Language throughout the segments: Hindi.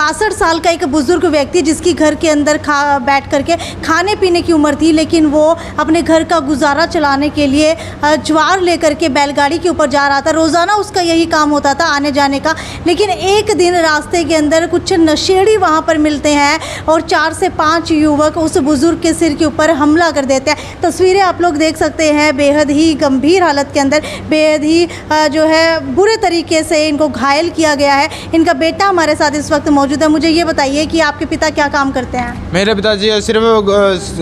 62 साल का एक बुजुर्ग व्यक्ति जिसकी घर के अंदर बैठ करके खाने पीने की उम्र थी, लेकिन वो अपने घर का गुजारा चलाने के लिए ज्वार लेकर के बैलगाड़ी के ऊपर जा रहा था। रोज़ाना उसका यही काम होता था आने जाने का। लेकिन एक दिन रास्ते के अंदर कुछ नशेड़ी वहाँ पर मिलते हैं और 4 से 5 युवक उस बुजुर्ग के सिर के ऊपर हमला कर देते हैं। तस्वीरें आप लोग देख सकते हैं, बेहद ही गंभीर हालत के अंदर, बेहद ही जो है बुरे तरीके से इनको घायल किया गया है। इनका बेटा हमारे साथ इस वक्त मौजूद है। मुझे ये बताइए कि आपके पिता क्या काम करते हैं? मेरे पिताजी सिर्फ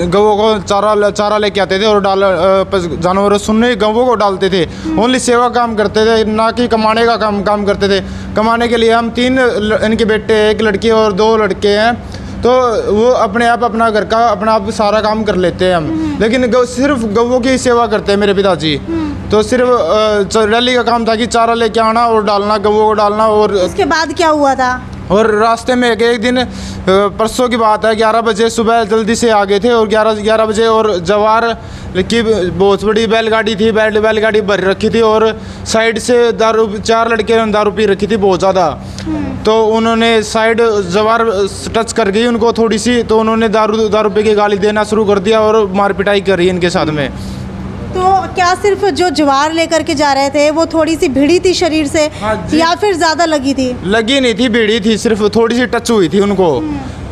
गवों को चारा लेके आते थे और जानवरों सुनने गवों को डालते थे। ओनली सेवा काम करते थे, ना कि कमाने का काम करते थे। कमाने के लिए हम 3 इनके बेटे, 1 लड़की और 2 लड़के हैं, तो वो अपने आप अपना घर का अपना आप सारा काम कर लेते हैं हम। लेकिन सिर्फ गवों की सेवा करते हैं मेरे पिताजी। तो सिर्फ रैली का काम था कि चारा लेके आना और डालना, गवों को डालना। और उसके बाद क्या हुआ था? और रास्ते में एक दिन परसों की बात है, 11 बजे सुबह जल्दी से आ गए थे और 11 बजे और जवार की बहुत बड़ी बैलगाड़ी थी, बैलगाड़ी भर रखी थी और साइड से 4 लड़के दारू पी रखी थी बहुत ज़्यादा। तो उन्होंने साइड जवार टच कर गई उनको थोड़ी सी, तो उन्होंने दारू पी के गाली देना शुरू कर दिया और मार पिटाई करी इनके साथ में। तो क्या सिर्फ जो ज्वार लेकर के जा रहे थे वो थोड़ी सी भिड़ी थी शरीर से, या फिर ज़्यादा लगी थी? लगी नहीं थी, भिड़ी थी, सिर्फ थोड़ी सी टच हुई थी उनको,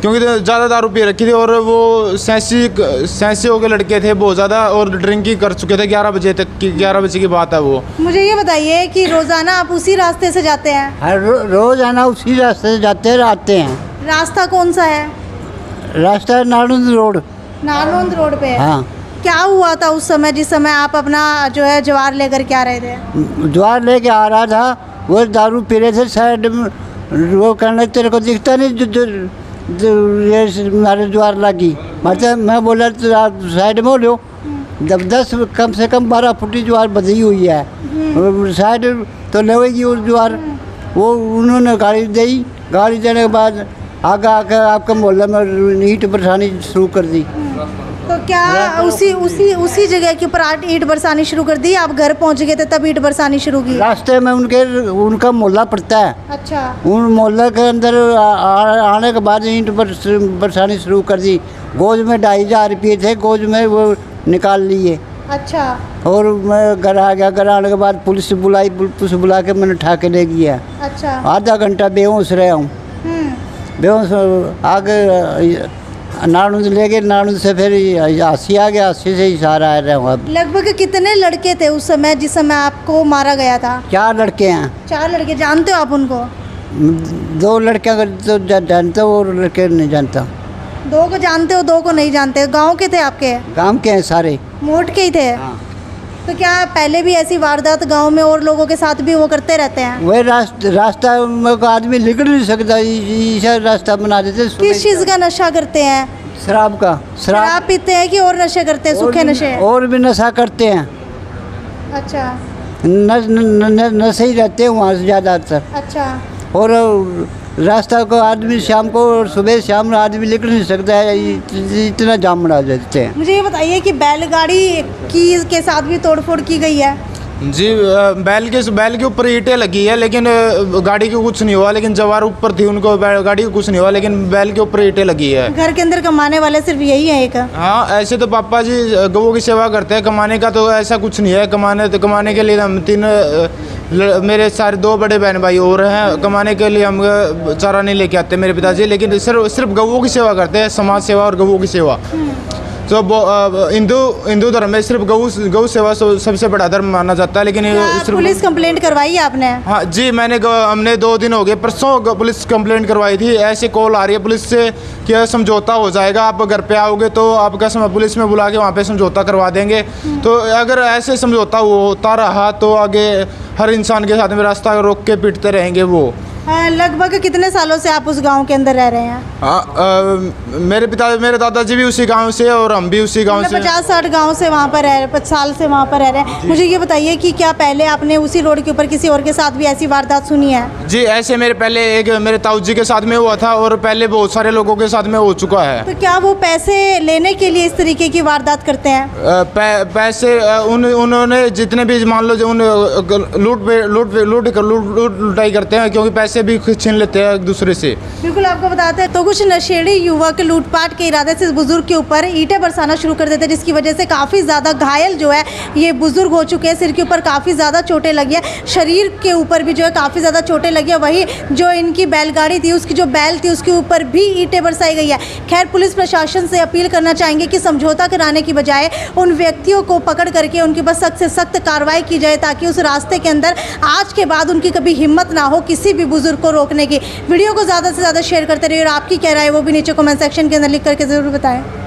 क्योंकि ज़्यादा दारू पी रखी थी और वो सेंसी के लड़के थे बहुत ज़्यादा और ड्रिंकिंग कर चुके थे। 11 बजे तक की 11 बजे की बात है वो। मुझे ये बताइए कि रोज़ाना आप उसी रास्ते से जाते हैं? रोज़ाना उसी रास्ते से जाते रहते हैं। रास्ता कौन सा है? रास्ता नालंद रोड। नालंद रोड पे? हाँ। क्या हुआ था उस समय जिस समय आप अपना जो है ज्वार लेकर के आ रहे थे? ज्वार लेके आ रहा था, वो दारू पी रहे थे साइड में। वो कहने तेरे को दिखता नहीं जो ये हमारे ज्वार लगी। मतलब मैं बोला तो आप साइड में हो लो। जब 10 कम से कम 12 फुटी ज्वार बधी हुई है, साइड तो लेगी उस ज्वार। वो उन्होंने गाड़ी दी, गाड़ी देने के बाद आगे आकर आपका मोहल्ले में ईंट बरसानी शुरू कर दी। तो क्या उसी जगह के ऊपर ईंट बरसानी शुरू कर दी? आप घर पहुंच गए थे तब ईंट बरसानी शुरू की? रास्ते में उनका मोहल्ला पड़ता है। अच्छा। उन मोहल्ले के अंदर आने के बाद ईंट बरसानी शुरू कर दी। गोज में 2500 रुपये थे, गोज में वो निकाल लिए। अच्छा। और मैं घर आ गया, घर आने के बाद पुलिस बुला के मैंने उठा के ले गया। अच्छा। आधा घंटा बेहोश रहा हूँ। बेहोश आगे नानुद ले गए, नानुद से फिर अस्सी आ गया, 80 से ही सारा आ रहा हूँ। लगभग कितने लड़के थे उस समय जिस समय आपको मारा गया था? 4 लड़के हैं। 4 लड़के। जानते हो आप उनको? 2 लड़के तो जानता हूँ और लड़के नहीं जानता। 2 को जानते हो, 2 को नहीं जानते? गांव के थे आपके? गांव के हैं सारे। मोट के ही थे? हाँ। तो क्या पहले भी ऐसी वारदात गांव में और लोगों के साथ भी वो करते रहते हैं? वही रास्ता में आदमी निकल नहीं सकता, ऐसा रास्ता बना देते। किस चीज़ का नशा करते हैं? शराब का। शराब पीते हैं कि और नशे करते हैं? सूखे नशे? और भी नशा करते हैं। अच्छा। नशे ही रहते हैं वहाँ से ज़्यादातर। अच्छा। और रास्ता को आदमी शाम को और सुबह शाम आदमी निकल नहीं सकता है, इतना जाम बना देते हैं। मुझे ये बताइए कि बैलगाड़ी के साथ भी तोड़फोड़ की गई है? जी, बैल के ऊपर ईंटें लगी है, लेकिन गाड़ी को कुछ नहीं हुआ। लेकिन जवार ऊपर थी, उनको गाड़ी को कुछ नहीं हुआ, लेकिन बैल के ऊपर ईंटें लगी है। घर के अंदर कमाने वाले सिर्फ यही है एक? हाँ, ऐसे तो पापा जी गवों की सेवा करते हैं, कमाने का तो ऐसा कुछ नहीं है। कमाने के लिए हम 3 मेरे सारे 2 बड़े बहन भाई और हैं। कमाने के लिए हम चारा नहीं लेके आते मेरे पिताजी, लेकिन सिर्फ गवों की सेवा करते हैं, समाज सेवा और गवों की सेवा। तो हिंदू धर्म में सिर्फ गौ सेवा सबसे बड़ा धर्म माना जाता है। लेकिन पुलिस कंप्लेंट करवाई है आपने? हाँ जी, हमने 2 दिन हो गए, परसों पुलिस कंप्लेंट करवाई थी। ऐसे कॉल आ रही है पुलिस से कि समझौता हो जाएगा, आप घर पे आओगे तो आपका पुलिस में बुला के वहाँ पे समझौता करवा देंगे। तो अगर ऐसे समझौता होता रहा तो आगे हर इंसान के साथ में रास्ता रोक के पीटते रहेंगे वो। लगभग कितने सालों से आप उस गांव के अंदर रह रहे हैं? मेरे दादाजी भी उसी गांव से और हम भी उसी गांव से। 50-60 गांव से वहाँ पर रह 5 साल से वहाँ पर रह रहे हैं। मुझे ये बताइए कि क्या पहले आपने उसी रोड के ऊपर किसी और के साथ भी ऐसी वारदात सुनी है? जी, ऐसे मेरे ताऊ जी के साथ में हुआ था और पहले बहुत सारे लोगों के साथ में हो चुका है। तो क्या वो पैसे लेने के लिए इस तरीके की वारदात करते हैं? पैसे उन्होंने जितने भी मान लो लूटाई करते हैं, क्योंकि पैसे पैसे भी छीन लेते हैं एक दूसरे से। बिल्कुल, आपको बताते हैं तो कुछ नशेड़ी युवक लूटपाट के इरादे से इस बुजुर्ग के ऊपर ईंटें बरसाना शुरू कर देते हैं, जिसकी वजह से काफ़ी ज़्यादा घायल जो है ये बुजुर्ग हो चुके हैं। सिर के ऊपर काफ़ी ज़्यादा चोटें लगी है, शरीर के ऊपर भी जो है काफ़ी ज़्यादा चोटें लगी है। वहीं जो इनकी बैलगाड़ी थी, उसकी जो बैल थी, उसके ऊपर भी ईंटें बरसाई गई है। खैर, पुलिस प्रशासन से अपील करना चाहेंगे कि समझौता कराने की बजाय उन व्यक्तियों को पकड़ करके उनके पास सख्त से सख्त कार्रवाई की जाए, ताकि उस रास्ते के अंदर आज के बाद उनकी कभी हिम्मत ना हो किसी भी बुजुर्ग को रोकने की। वीडियो को ज़्यादा से ज़्यादा शेयर करते रहिए और आपकी क्या राय है वो भी नीचे कमेंट सेक्शन के अंदर लिख करके ज़रूर बताएं।